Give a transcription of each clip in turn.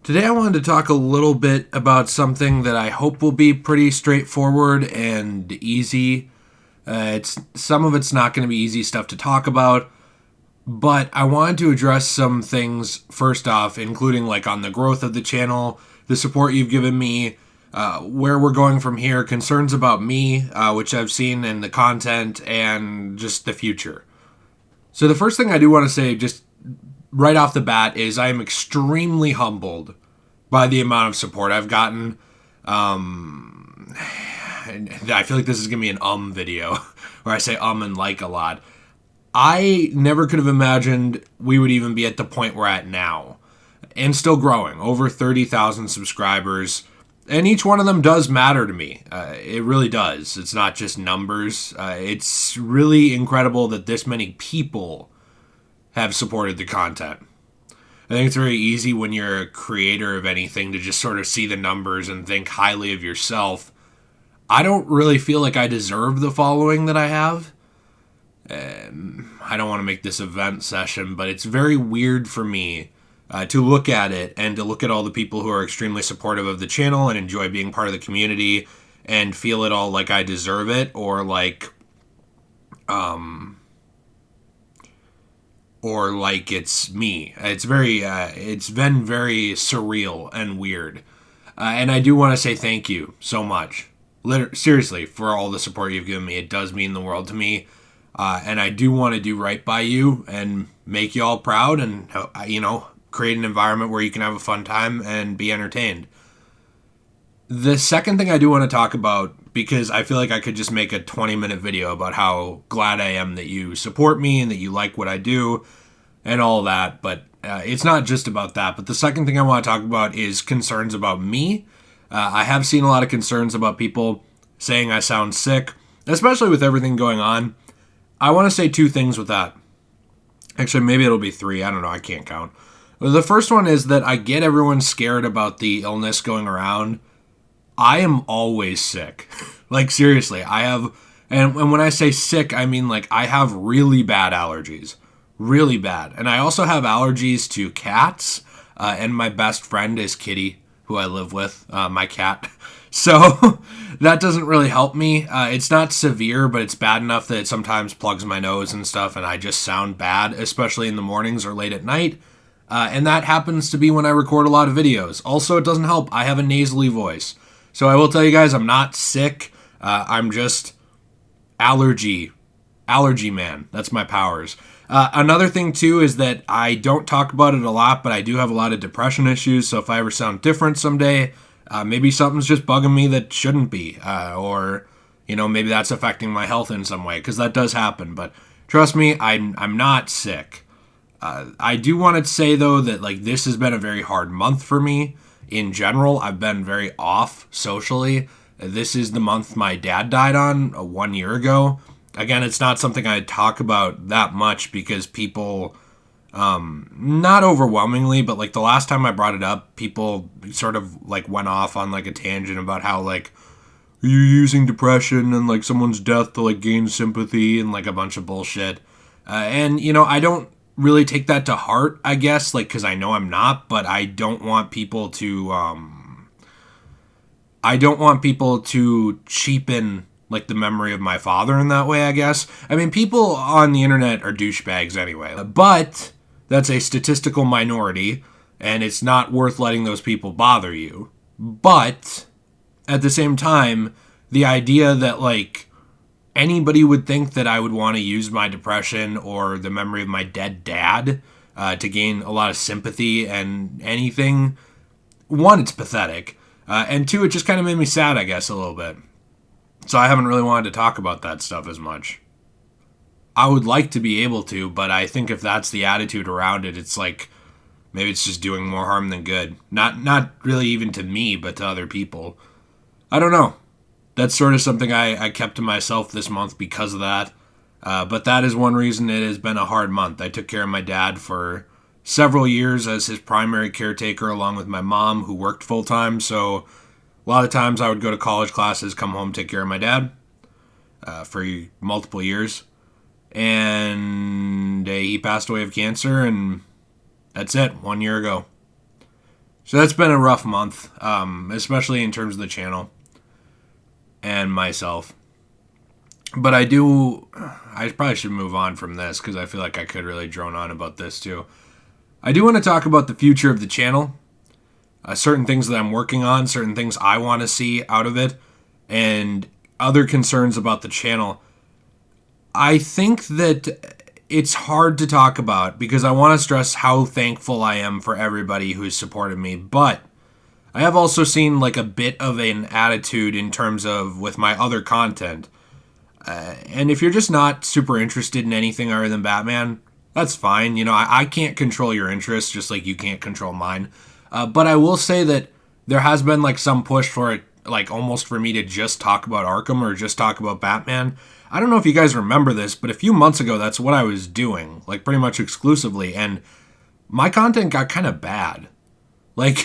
Today I wanted to talk a little bit about something that I hope will be pretty straightforward and easy. It's some of it's not going to be easy stuff to talk about, but I wanted to address some things first off, including like on the growth of the channel, the support you've given me, where we're going from here, concerns about me, which I've seen in the content, and just the future. So the first thing I do want to say, just right off the bat, is I am extremely humbled by the amount of support I've gotten. And I feel like this is going to be an video where I say and like a lot. I never could have imagined we would even be at the point we're at now. And still growing. Over 30,000 subscribers. And each one of them does matter to me. It really does. It's not just numbers. It's really incredible that this many people have supported the content. I think it's very easy when you're a creator of anything to just sort of see the numbers and think highly of yourself. I don't really feel like I deserve the following that I have. I don't want to make this a vent session, but it's very weird for me to look at it and to look at all the people who are extremely supportive of the channel and enjoy being part of the community and feel it all like I deserve it or like it's me. It's been very surreal and weird. And I do want to say thank you so much. Seriously, for all the support you've given me. It does mean the world to me. And I do want to do right by you and make you all proud and, create an environment where you can have a fun time and be entertained. The second thing I do want to talk about, because I feel like I could just make a 20-minute video about how glad I am that you support me and that you like what I do and all that, but it's not just about that. But the second thing I want to talk about is concerns about me. I have seen a lot of concerns about people saying I sound sick, especially with everything going on. I want to say two things with that. Actually, maybe it'll be three. I don't know. I can't count. The first one is that I get everyone scared about the illness going around. I am always sick. Like, seriously, I have... And when I say sick, I mean, like, I have really bad allergies. Really bad. And I also have allergies to cats. And my best friend is Kitty, who I live with, my cat. So that doesn't really help me. It's not severe, but it's bad enough that it sometimes plugs my nose and stuff, and I just sound bad, especially in the mornings or late at night. And that happens to be when I record a lot of videos. Also, it doesn't help. I have a nasally voice. So I will tell you guys, I'm not sick. I'm just allergy man. That's my powers. Another thing, too, is that I don't talk about it a lot, but I do have a lot of depression issues. So if I ever sound different someday, maybe something's just bugging me that shouldn't be. Or, maybe that's affecting my health in some way, because that does happen. But trust me, I'm not sick. I do want to say, though, that like this has been a very hard month for me. In general, I've been very off socially. This is the month my dad died on 1 year ago. Again, it's not something I talk about that much because people, not overwhelmingly, but like the last time I brought it up, people sort of like went off on like a tangent about how like, are you using depression and like someone's death to like gain sympathy and like a bunch of bullshit. And I don't really take that to heart, I guess, like, because I know I'm not, but I don't want people to cheapen like the memory of my father in that way, I guess. I mean, people on the internet are douchebags anyway, but that's a statistical minority, and it's not worth letting those people bother you. But at the same time, the idea that like anybody would think that I would want to use my depression or the memory of my dead dad to gain a lot of sympathy and anything, one, it's pathetic. And two, it just kind of made me sad, I guess, a little bit. So I haven't really wanted to talk about that stuff as much. I would like to be able to, but I think if that's the attitude around it, it's like, maybe it's just doing more harm than good. Not really even to me, but to other people. I don't know. That's sort of something I kept to myself this month because of that. But that is one reason it has been a hard month. I took care of my dad for several years as his primary caretaker along with my mom who worked full-time. So a lot of times I would go to college classes, come home, take care of my dad for multiple years. And he passed away of cancer, and that's it, 1 year ago. So that's been a rough month, especially in terms of the channel and myself. But I probably should move on from this because I feel like I could really drone on about this too. I do want to talk about the future of the channel, certain things that I'm working on, certain things I want to see out of it, and other concerns about the channel. I think that it's hard to talk about because I want to stress how thankful I am for everybody who's supported me, but I have also seen like a bit of an attitude in terms of with my other content. And if you're just not super interested in anything other than Batman, that's fine. You know, I can't control your interests just like you can't control mine. But I will say that there has been like some push for it, like almost for me to just talk about Arkham or just talk about Batman. I don't know if you guys remember this, but a few months ago, that's what I was doing, like pretty much exclusively. And my content got kind of bad. Like,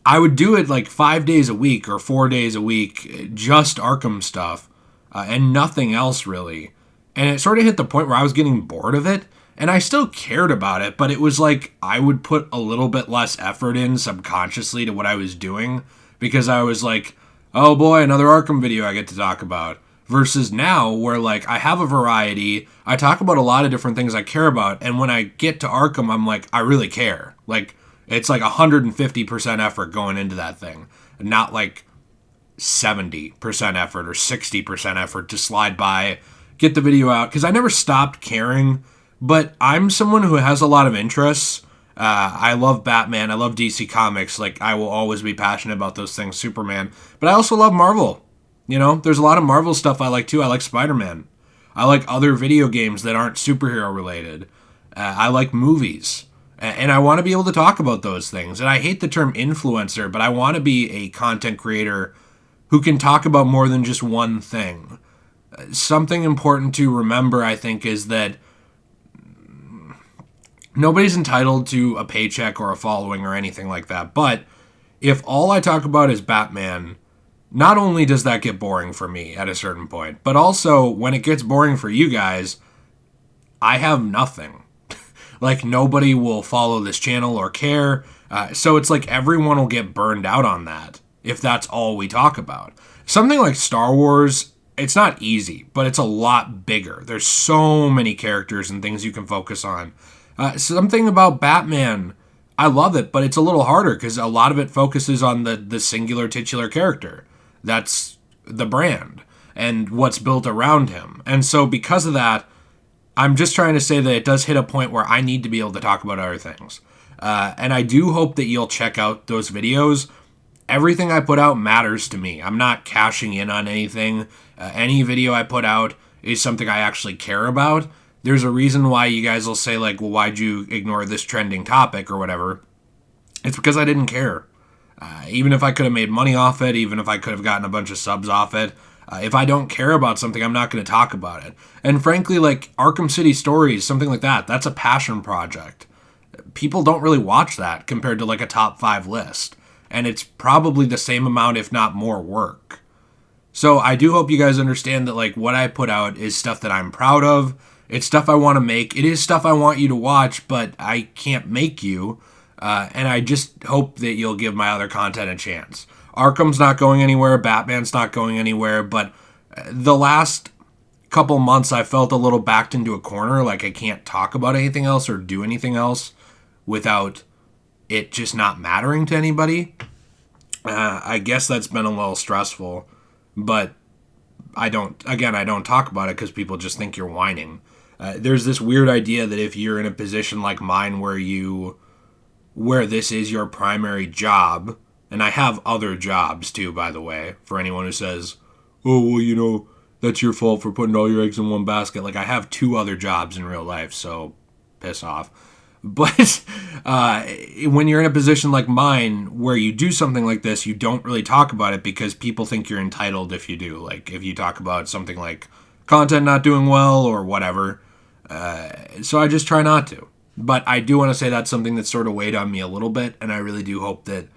I would do it like 5 days a week or 4 days a week, just Arkham stuff, and nothing else really. And it sort of hit the point where I was getting bored of it. And I still cared about it, but it was like I would put a little bit less effort in subconsciously to what I was doing because I was like, oh boy, another Arkham video I get to talk about. Versus now where like I have a variety, I talk about a lot of different things I care about, and when I get to Arkham, I'm like, I really care. Like, it's like 150% effort going into that thing, not like 70% effort or 60% effort to slide by, get the video out, because I never stopped caring. But I'm someone who has a lot of interests. I love Batman. I love DC Comics. Like, I will always be passionate about those things, Superman. But I also love Marvel. You know, there's a lot of Marvel stuff I like, too. I like Spider-Man. I like other video games that aren't superhero related. I like movies. And I want to be able to talk about those things. And I hate the term influencer, but I want to be a content creator who can talk about more than just one thing. Something important to remember, I think, is that nobody's entitled to a paycheck or a following or anything like that. But if all I talk about is Batman, not only does that get boring for me at a certain point, but also when it gets boring for you guys, I have nothing. Like, nobody will follow this channel or care. So it's like everyone will get burned out on that if that's all we talk about. Something like Star Wars, it's not easy, but it's a lot bigger. There's so many characters and things you can focus on. Something about Batman, I love it, but it's a little harder because a lot of it focuses on the singular titular character. That's the brand and what's built around him. And so because of that, I'm just trying to say that it does hit a point where I need to be able to talk about other things. And I do hope that you'll check out those videos. Everything I put out matters to me. I'm not cashing in on anything. Any video I put out is something I actually care about. There's a reason why you guys will say, like, well, why'd you ignore this trending topic or whatever? It's because I didn't care. Even if I could have made money off it, even if I could have gotten a bunch of subs off it, if I don't care about something, I'm not going to talk about it. And frankly, like Arkham City Stories, something like that, that's a passion project. People don't really watch that compared to like a top 5 list. And it's probably the same amount, if not more work. So I do hope you guys understand that like what I put out is stuff that I'm proud of. It's stuff I want to make. It is stuff I want you to watch, but I can't make you. And I just hope that you'll give my other content a chance. Arkham's not going anywhere. Batman's not going anywhere. But the last couple months, I felt a little backed into a corner. Like I can't talk about anything else or do anything else without it just not mattering to anybody. I guess that's been a little stressful. But I don't talk about it because people just think you're whining. There's this weird idea that if you're in a position like mine where this is your primary job, and I have other jobs too, by the way, for anyone who says, oh, well, you know, that's your fault for putting all your eggs in one basket. Like, I have 2 other jobs in real life, so piss off. But when you're in a position like mine where you do something like this, you don't really talk about it because people think you're entitled if you do. Like, if you talk about something like content not doing well or whatever. So I just try not to. But I do want to say that's something that sort of weighed on me a little bit, and I really do hope that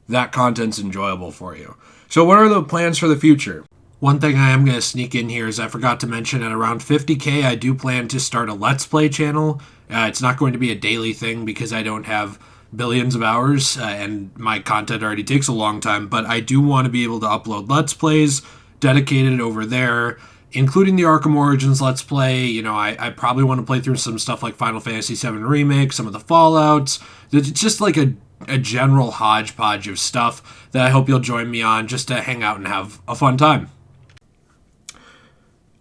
that content's enjoyable for you. So what are the plans for the future? One thing I am going to sneak in here is I forgot to mention at around 50K, I do plan to start a Let's Play channel. It's not going to be a daily thing because I don't have billions of hours, and my content already takes a long time, but I do want to be able to upload Let's Plays dedicated over there, including the Arkham Origins Let's Play. You know, I probably want to play through some stuff like Final Fantasy VII Remake, some of the Fallouts. It's just like a general hodgepodge of stuff that I hope you'll join me on just to hang out and have a fun time.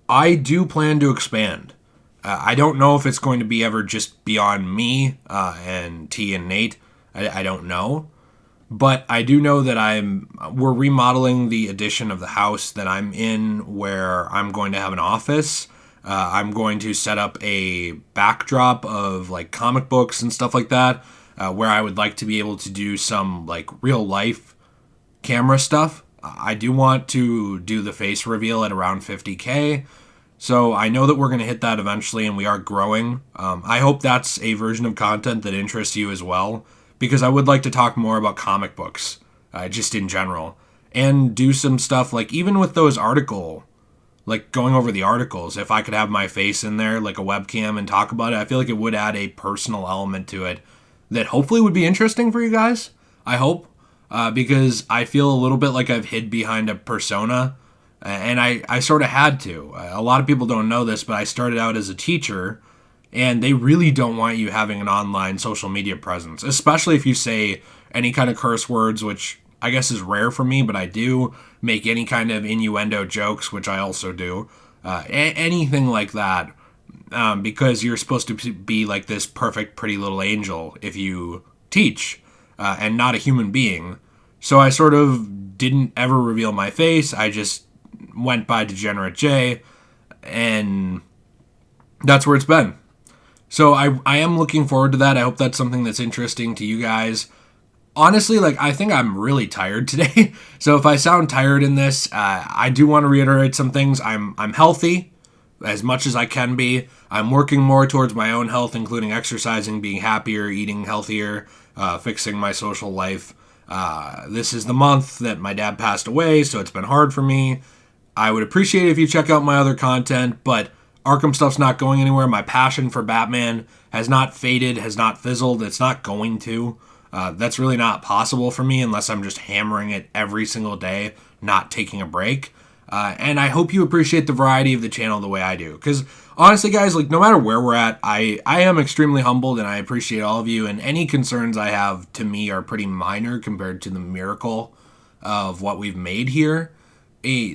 I do plan to expand. I don't know if it's going to be ever just beyond me and T and Nate. I don't know. But I do know that we're remodeling the addition of the house that I'm in, where I'm going to have an office. I'm going to set up a backdrop of like comic books and stuff like that, where I would like to be able to do some like real life camera stuff. I do want to do the face reveal at around 50K. So I know that we're going to hit that eventually, and we are growing. I hope that's a version of content that interests you as well, because I would like to talk more about comic books, just in general, and do some stuff like even with those like going over the articles, if I could have my face in there, like a webcam, and talk about it, I feel like it would add a personal element to it that hopefully would be interesting for you guys. I hope, because I feel a little bit like I've hid behind a persona. And I sort of had to. A lot of people don't know this, but I started out as a teacher, and they really don't want you having an online social media presence, especially if you say any kind of curse words, which I guess is rare for me, but I do make any kind of innuendo jokes, which I also do. Anything like that, because you're supposed to be like this perfect, pretty little angel if you teach, and not a human being. So I sort of didn't ever reveal my face. I just went by Degenerate Jay, and that's where it's been. So I am looking forward to that. I hope that's something that's interesting to you guys. Honestly, like, I think I'm really tired today. So if I sound tired in this, I do want to reiterate some things. I'm healthy as much as I can be. I'm working more towards my own health, including exercising, being happier, eating healthier, fixing my social life. This is the month that my dad passed away, so it's been hard for me. I would appreciate it if you check out my other content, but Arkham stuff's not going anywhere. My passion for Batman has not faded, has not fizzled. It's not going to. That's really not possible for me unless I'm just hammering it every single day, not taking a break. And I hope you appreciate the variety of the channel the way I do. Because honestly, guys, like, no matter where we're at, I am extremely humbled, and I appreciate all of you. And any concerns I have, to me, are pretty minor compared to the miracle of what we've made here.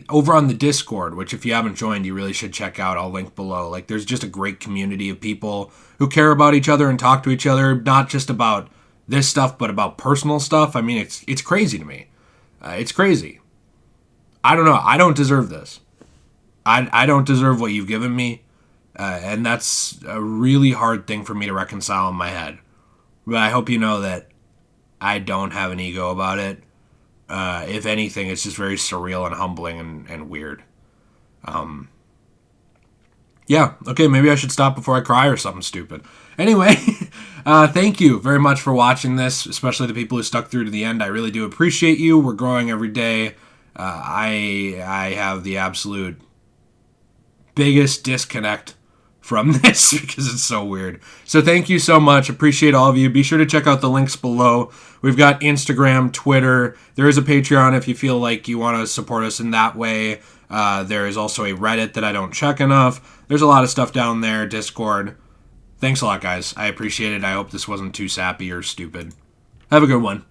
Over on the Discord, which if you haven't joined, you really should check out. I'll link below. Like, there's just a great community of people who care about each other and talk to each other, not just about this stuff, but about personal stuff. I mean, it's crazy to me. It's crazy. I don't know. I don't deserve this. I don't deserve what you've given me, and that's a really hard thing for me to reconcile in my head. But I hope you know that I don't have an ego about it. If anything, it's just very surreal and humbling and weird. Yeah, okay, maybe I should stop before I cry or something stupid. Anyway, thank you very much for watching this, especially the people who stuck through to the end. I really do appreciate you. We're growing every day. I have the absolute biggest disconnect from this because it's so weird. So thank you so much. Appreciate all of you. Be sure to check out the links below. We've got Instagram, Twitter. There is a Patreon if you feel like you want to support us in that way. There is also a Reddit that I don't check enough. There's a lot of stuff down there. Discord. Thanks a lot, guys. I appreciate it. I hope this wasn't too sappy or stupid. Have a good one.